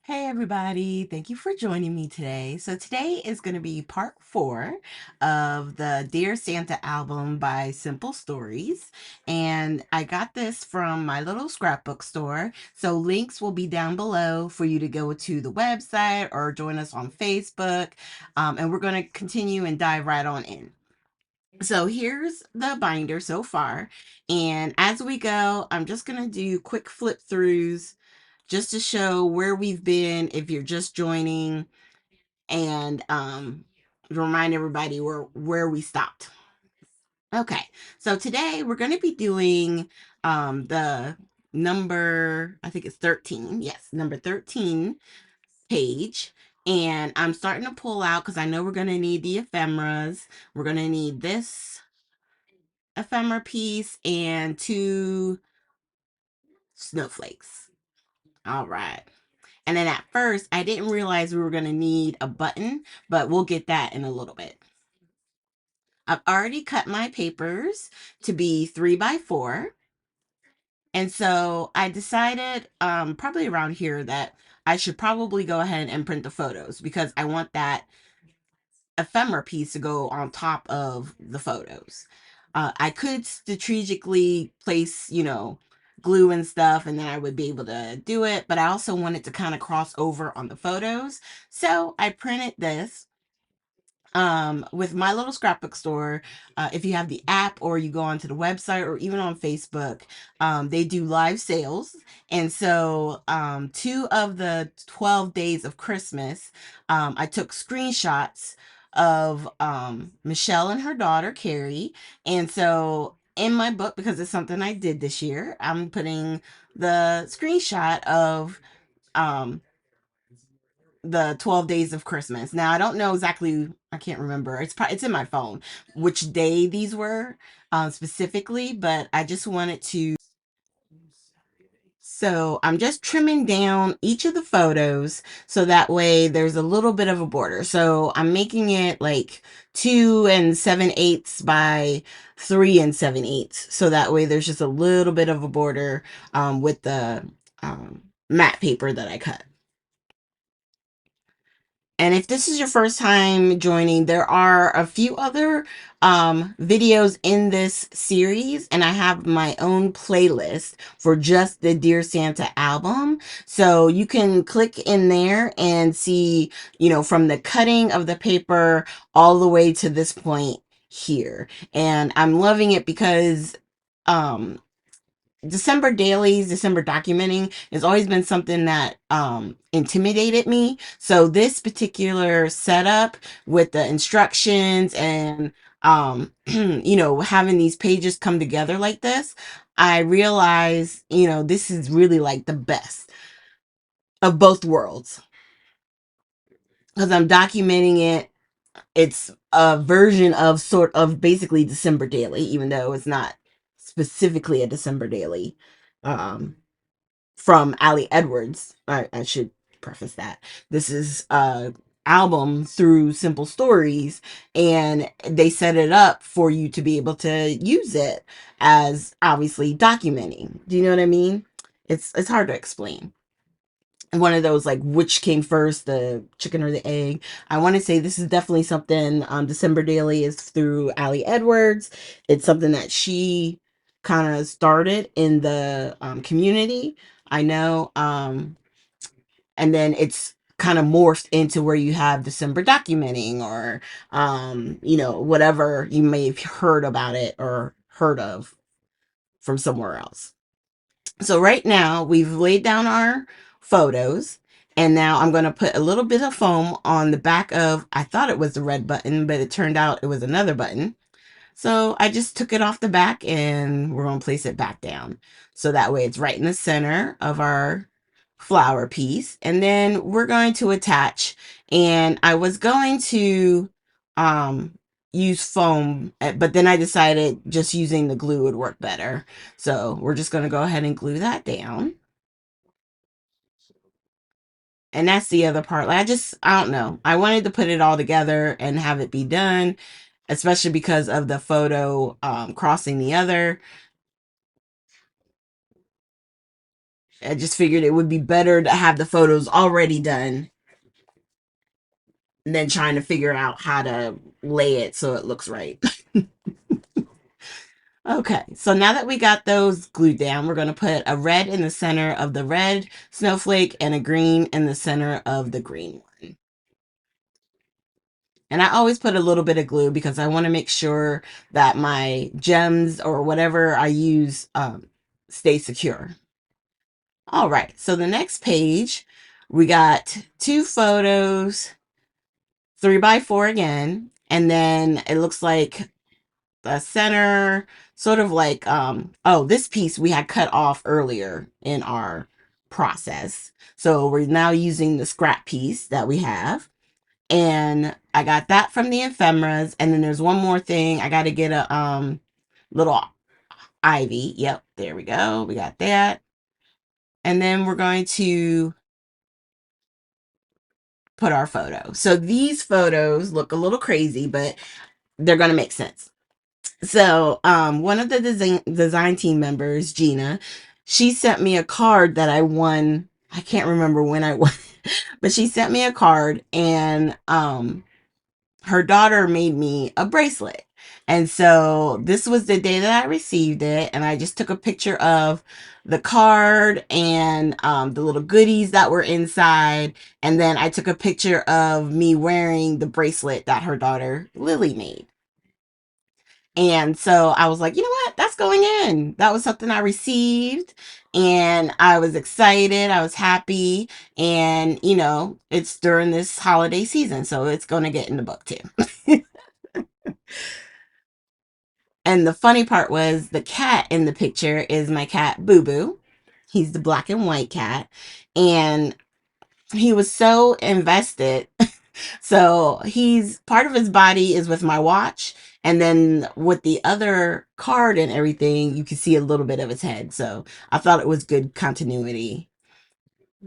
Hey everybody, thank you for joining me today. So today is going to be part 4 of the Dear Santa album by Simple Stories. And I got this from my little scrapbook store. So links will be down below for you to go to the website or join us on Facebook. And we're going to continue and dive right on in. So here's the binder so far. And as we go, I'm just going to do quick flip throughs just to show where we've been if you're just joining, and remind everybody where we stopped. Okay, so today we're going to be doing the number, I think it's 13. Yes, number 13 page. And I'm starting to pull out because I know we're going to need the ephemeras. We're going to need this ephemera piece and 2 snowflakes. All right. And then at first, I didn't realize we were going to need a button, but we'll get that in a little bit. I've already cut my papers to be 3x4. And so I decided, probably around here, that I should probably go ahead and print the photos because I want that ephemera piece to go on top of the photos. I could strategically place, glue and stuff, and then I would be able to do it, but I also wanted to kind of cross over on the photos. So I printed this with my little scrapbook store. If you have the app or you go onto the website or even on Facebook, they do live sales. And so 2 of the 12 days of Christmas, I took screenshots of Michelle and her daughter Carrie. And so in my book, because it's something I did this year, I'm putting the screenshot of um the 12 days of Christmas. Now I don't know exactly, I can't remember. It's in my phone which day these were specifically, but I just wanted to. So I'm just trimming down each of the photos so that way there's a little bit of a border. So I'm making it like 2 7/8 by 3 7/8. So that way there's just a little bit of a border with the matte paper that I cut. And if this is your first time joining, there are a few other videos in this series, and I have my own playlist for just the Dear Santa album. So you can click in there and see, from the cutting of the paper all the way to this point here. And I'm loving it because um, December dailies, December documenting has always been something that intimidated me. So this particular setup with the instructions and having these pages come together like this, I realize, this is really like the best of both worlds because I'm documenting it. It's a version of sort of basically December daily, even though it's not specifically a December daily. Um, from Ali Edwards. I should preface that. This is a album through Simple Stories, and they set it up for you to be able to use it as obviously documenting. Do you know what I mean? It's hard to explain. And one of those like which came first, the chicken or the egg. I want to say this is definitely something December Daily is through Ali Edwards. It's something that she kind of started in the community, I know. And then it's kind of morphed into where you have December documenting or whatever you may have heard about it or heard of from somewhere else. So right now we've laid down our photos, and now I'm going to put a little bit of foam on the back of, I thought it was the red button, but it turned out it was another button. So I just took it off the back and we're going to place it back down. So that way it's right in the center of our flower piece. And then we're going to attach, and I was going to um, use foam, but then I decided just using the glue would work better. So we're just going to go ahead and glue that down. And that's the other part. Like I don't know. I wanted to put it all together and have it be done, especially because of the photo crossing the other. I just figured it would be better to have the photos already done than trying to figure out how to lay it so it looks right. Okay, so now that we got those glued down, we're going to put a red in the center of the red snowflake and a green in the center of the green one. And I always put a little bit of glue because I want to make sure that my gems or whatever I use stay secure. All right, so the next page, we got two photos, 3x4 again, and then it looks like the center, sort of like, oh, this piece we had cut off earlier in our process. So we're now using the scrap piece that we have. And I got that from the ephemeras. And then there's one more thing. I got to get a little ivy. Yep, there we go. We got that. And then we're going to put our photo. So these photos look a little crazy, but they're going to make sense. So one of the design team members, Gina, she sent me a card that I won. I can't remember when I won, but she sent me a card, and her daughter made me a bracelet. And so this was the day that I received it, and I just took a picture of the card and the little goodies that were inside, and then I took a picture of me wearing the bracelet that her daughter Lily made. And so I was like, you know what? That's going in. That was something I received. And I was excited. I was happy. And, you know, it's during this holiday season. So it's going to get in the book too. And the funny part was the cat in the picture is my cat, Boo Boo. He's the black and white cat. And he was so invested. So he's part of his body is with my watch, and then with the other card and everything, you can see a little bit of his head. So I thought it was good continuity.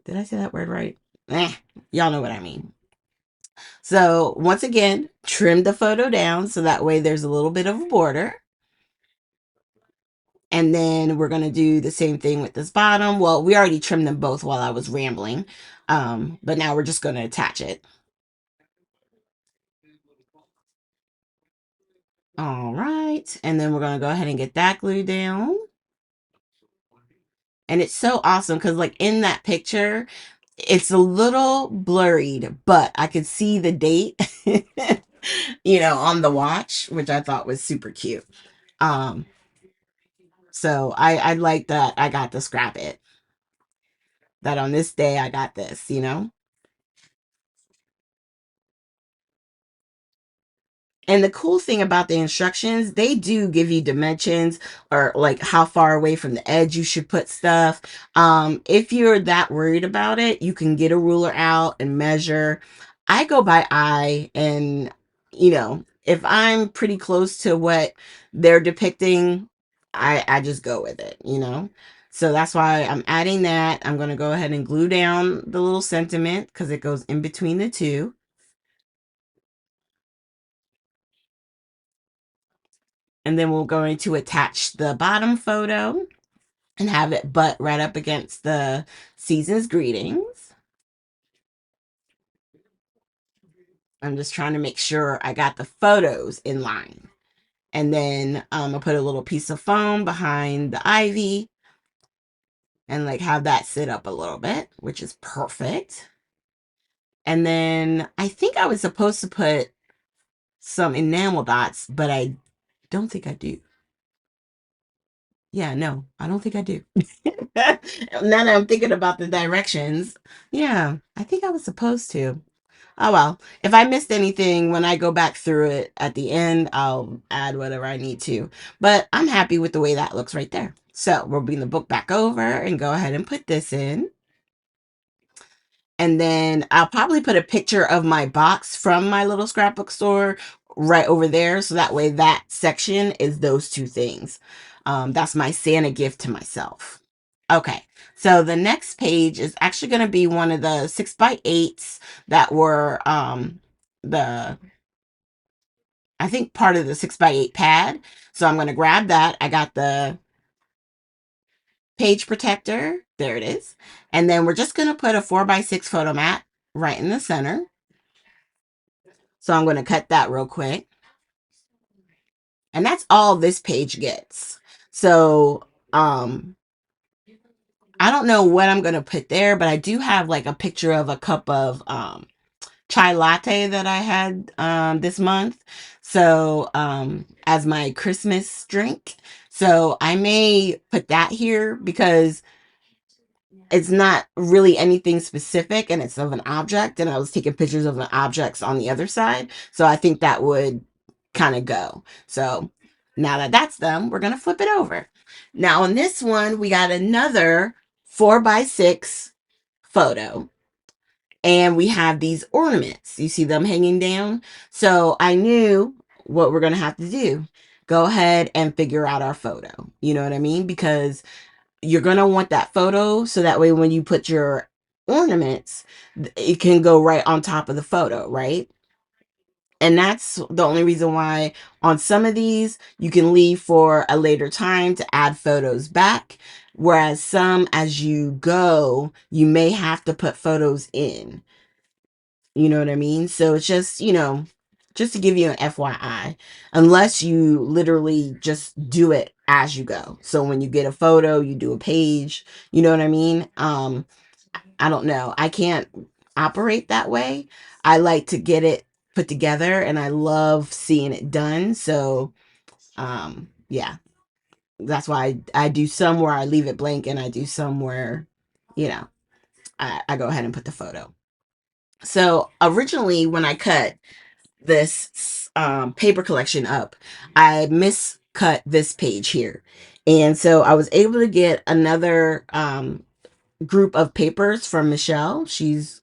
Did I say that word right? Eh, y'all know what I mean. So once again, trim the photo down so that way there's a little bit of a border. And then we're going to do the same thing with this bottom. Well, we already trimmed them both while I was rambling. But now we're just going to attach it. All right. And then we're going to go ahead and get that glued down. And it's so awesome because, like, in that picture, it's a little blurred, but I could see the date, you know, on the watch, which I thought was super cute. Um, so I like that I got to scrap it. That on this day I got this, you know. And the cool thing about the instructions, they do give you dimensions or like how far away from the edge you should put stuff. If you're that worried about it, you can get a ruler out and measure. I go by eye, and you know, if I'm pretty close to what they're depicting, I just go with it, you know. So that's why I'm adding that. I'm going to go ahead and glue down the little sentiment because it goes in between the two. And then we're going to attach the bottom photo and have it butt right up against the season's greetings. I'm just trying to make sure I got the photos in line. And then I'll put a little piece of foam behind the ivy and like have that sit up a little bit, which is perfect. And then I think I was supposed to put some enamel dots, but I don't think I do. Yeah, no, I don't think I do. Now that I'm thinking about the directions, yeah, I think I was supposed to. Oh well, if I missed anything when I go back through it at the end, I'll add whatever I need to. But I'm happy with the way that looks right there. So we'll bring the book back over and go ahead and put this in. And then I'll probably put a picture of my box from my little scrapbook store right over there. So that way that section is those two things. That's my Santa gift to myself. Okay, so the next page is actually going to be one of the 6x8s that were the, I think, part of the 6x8 pad. So I'm going to grab that. I got the page protector. There it is. And then we're just going to put a 4x6 photo mat right in the center. So I'm going to cut that real quick. And that's all this page gets. So, I don't know what I'm going to put there, but I do have like a picture of a cup of chai latte that I had this month. So, as my Christmas drink. So I may put that here because it's not really anything specific and it's of an object. And I was taking pictures of the objects on the other side. So I think that would kind of go. So now that that's done, we're going to flip it over. Now on this one, we got another 4x6 photo. And we have these ornaments. You see them hanging down? So I knew what we're going to have to do. Go ahead and figure out our photo. You know what I mean? Because you're going to want that photo so that way when you put your ornaments, it can go right on top of the photo, right? And that's the only reason why on some of these you can leave for a later time to add photos back. Whereas some, as you go, you may have to put photos in. You know what I mean? So it's just, just to give you an FYI, unless you literally just do it as you go. So when you get a photo, you do a page, you know what I mean? I don't know. I can't operate that way. I like to get it put together and I love seeing it done. So, yeah, that's why I do some where I leave it blank and I do some where, you know, I go ahead and put the photo. So originally when I cut this paper collection up, I miscut this page here. And so I was able to get another group of papers from Michelle. She's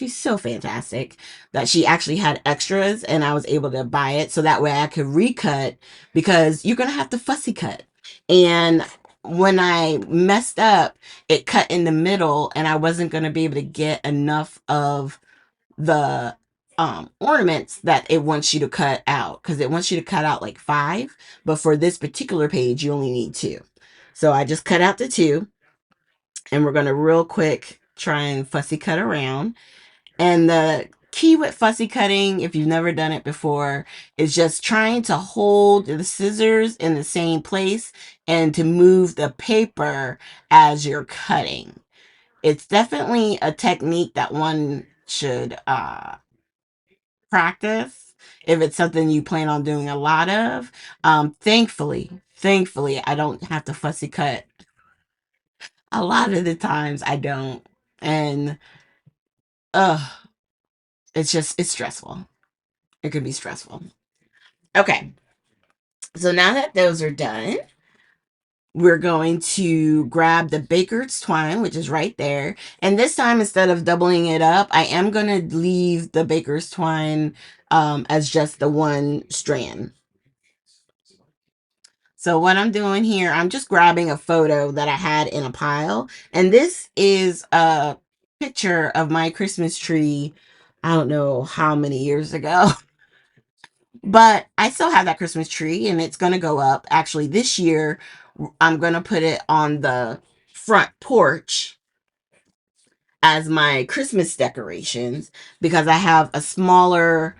so fantastic that she actually had extras and I was able to buy it so that way I could recut because you're going to have to fussy cut. And when I messed up, it cut in the middle and I wasn't going to be able to get enough of the ornaments that it wants you to cut out because it wants you to cut out like 5, but for this particular page you only need 2. So I just cut out the 2 and we're going to real quick try and fussy cut around. And the key with fussy cutting, if you've never done it before, is just trying to hold the scissors in the same place and to move the paper as you're cutting. It's definitely a technique that one should practice if it's something you plan on doing a lot of. Thankfully, I don't have to fussy cut. A lot of the times I don't. And it's stressful. It can be stressful. Okay. So now that those are done, we're going to grab the baker's twine, which is right there. And this time, instead of doubling it up, I am going to leave the baker's twine as just the one strand. So what I'm doing here, I'm just grabbing a photo that I had in a pile. And this is a picture of my Christmas tree, I don't know how many years ago. But I still have that Christmas tree and it's going to go up. Actually, this year, I'm going to put it on the front porch as my Christmas decorations because I have a smaller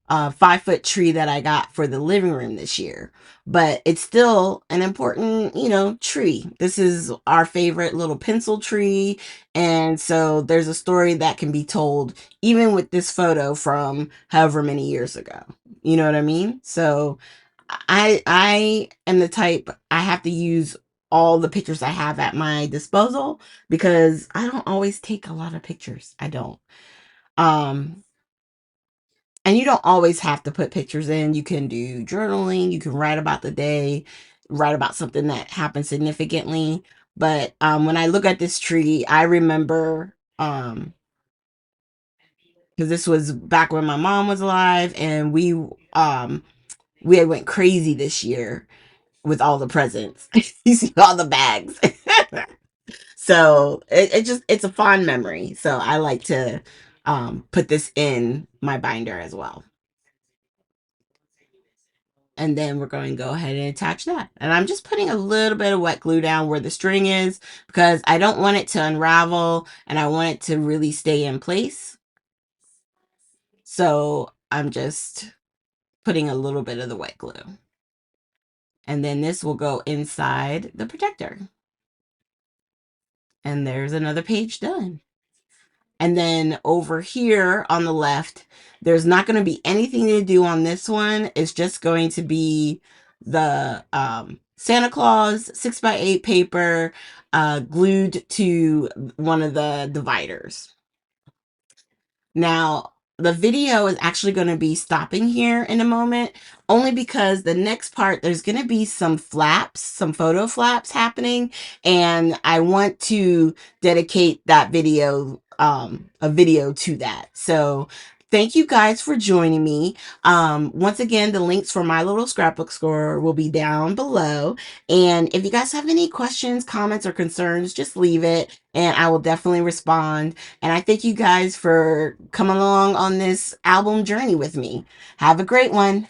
5-foot tree that I got for the living room this year. But it's still an important, tree. This is our favorite little pencil tree. And so there's a story that can be told even with this photo from however many years ago. You know what I mean? So I am the type I have to use all the pictures I have at my disposal because I don't always take a lot of pictures. I don't. Um and you don't always have to put pictures in. You can do journaling, you can write about the day, write about something that happened significantly. But when I look at this tree, I remember because this was back when my mom was alive and we went crazy this year with all the presents. You see all the bags. So it's a fond memory. So I like to put this in my binder as well. And then we're going to go ahead and attach that. And I'm just putting a little bit of wet glue down where the string is because I don't want it to unravel and I want it to really stay in place. So I'm just putting a little bit of the wet glue. And then this will go inside the protector. And there's another page done. And then over here on the left, there's not going to be anything to do on this one. It's just going to be the Santa Claus 6x8 paper glued to one of the dividers. Now, the video is actually going to be stopping here in a moment, only because the next part, there's going to be some flaps, some photo flaps happening, and I want to dedicate that video, a video to that. So thank you guys for joining me. Once again, the links for my little scrapbook store will be down below. And if you guys have any questions, comments, or concerns, just leave it and I will definitely respond. And I thank you guys for coming along on this album journey with me. Have a great one.